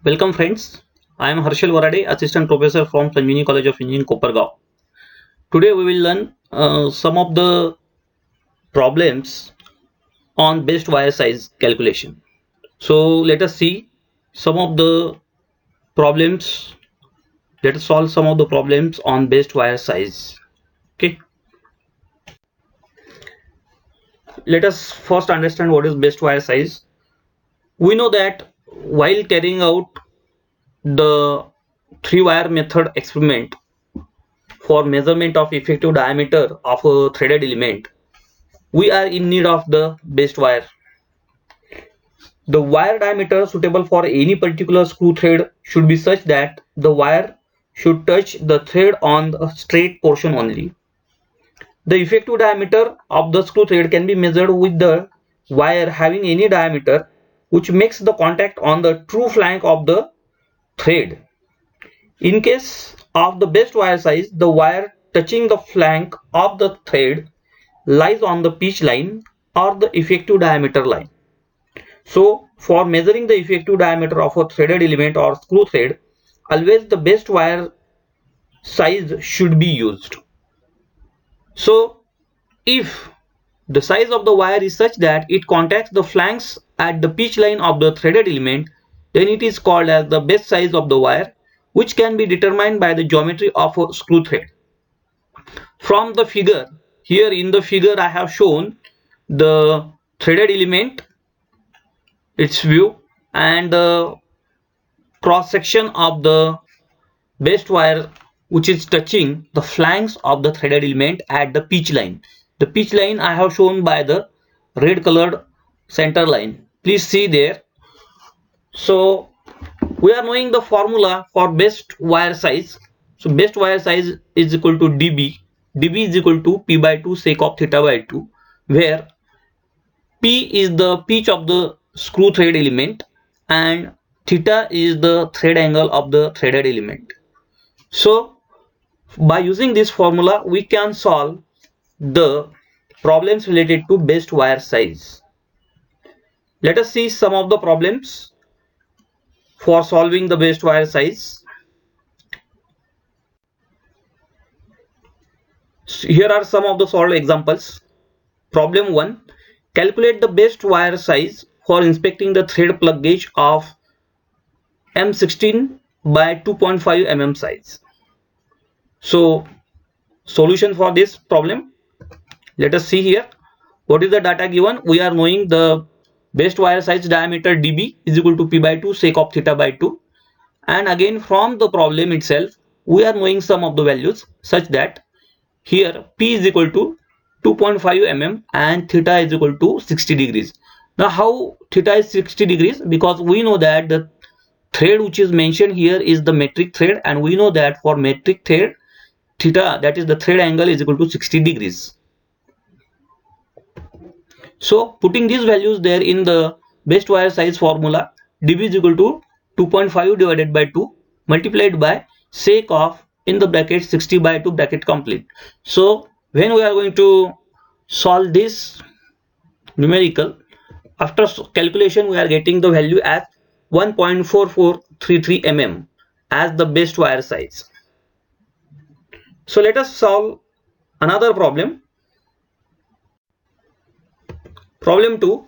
Welcome friends, I am Harshal Warade, Assistant Professor from Sanjeevani College of Engineering, Kopargaon. Today we will learn some of the problems on best wire size calculation. So let us see some of the problems, let us solve some of the problems on best wire size. Okay, let us first understand what is best wire size. We know that while carrying out the three wire method experiment for measurement of effective diameter of a threaded element, we are in need of the best wire. The wire diameter suitable for any particular screw thread should be such that the wire should touch the thread on the straight portion only. The effective diameter of the screw thread can be measured with the wire having any diameter which makes the contact on the true flank of the thread. In case of the best wire size, the wire touching the flank of the thread lies on the pitch line or the effective diameter line. So for measuring the effective diameter of a threaded element or screw thread, always the best wire size should be used. So if the size of the wire is such that it contacts the flanks at the pitch line of the threaded element, then it is called as the best size of the wire, which can be determined by the geometry of a screw thread. From the figure, here in the figure I have shown the threaded element, its view, and the cross section of the best wire which is touching the flanks of the threaded element at the pitch line. The pitch line I have shown by the red colored center line. Please see there. So we are knowing the formula for best wire size. So best wire size is equal to dB. dB is equal to p by 2 sec of theta by 2, where p is the pitch of the screw thread element and theta is the thread angle of the threaded element. So by using this formula we can solve the problems related to best wire size. Let us see some of the problems for solving the best wire size. So here are some of the solved examples. Problem 1. Calculate the best wire size for inspecting the thread plug gauge of M16 by 2.5 mm size. So solution for this problem, let us see here. What is the data given? We are knowing the best wire size diameter dB is equal to p by 2 sec of theta by 2, and again from the problem itself we are knowing some of the values such that here p is equal to 2.5 mm and theta is equal to 60 degrees. Now how theta is 60 degrees? Because we know that the thread which is mentioned here is the metric thread, and we know that for metric thread theta, that is the thread angle, is equal to 60 degrees. So putting these values there in the best wire size formula, dB is equal to 2.5 divided by 2 multiplied by sec of, in the bracket, 60 by 2 bracket complete. So when we are going to solve this numerical, after calculation we are getting the value as 1.4433 mm as the best wire size. So let us solve another problem. Problem 2.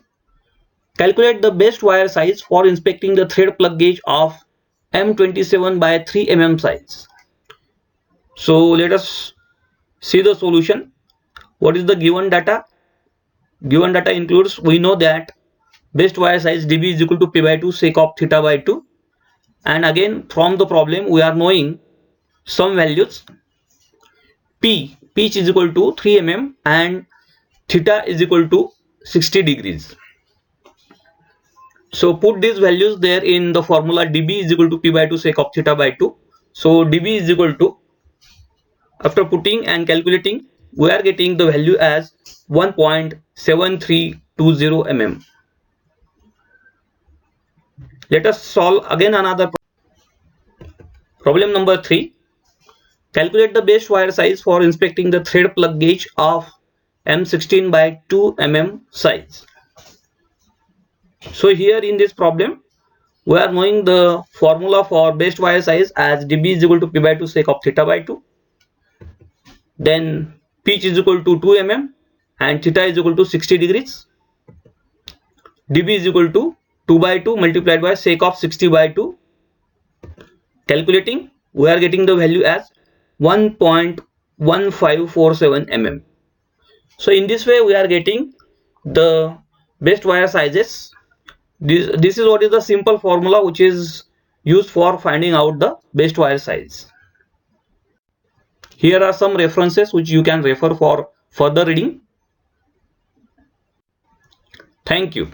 Calculate the best wire size for inspecting the thread plug gauge of M27 by 3 mm size. So let us see the solution. What is the given data? Given data includes, we know that best wire size dB is equal to p by 2 sec of theta by 2, and again from the problem we are knowing some values. Pitch is equal to 3 mm and theta is equal to 60 degrees. So put these values there in the formula. dB is equal to p by 2 sec of theta by 2. So dB is equal to, after putting and calculating, we are getting the value as 1.7320 mm. Let us solve again another problem. Number 3. Calculate the best wire size for inspecting the thread plug gauge of M16 by 2 mm size. So here in this problem We are knowing the formula for best wire size as dB is equal to p by 2 sec of theta by 2. Then pitch is equal to 2 mm and theta is equal to 60 degrees. dB is equal to 2 by 2 multiplied by sec of 60 by 2. Calculating, we are getting the value as 1.1547 mm. So in this way we are getting the best wire sizes. This is what is the simple formula which is used for finding out the best wire size. Here are some references which you can refer for further reading. Thank you.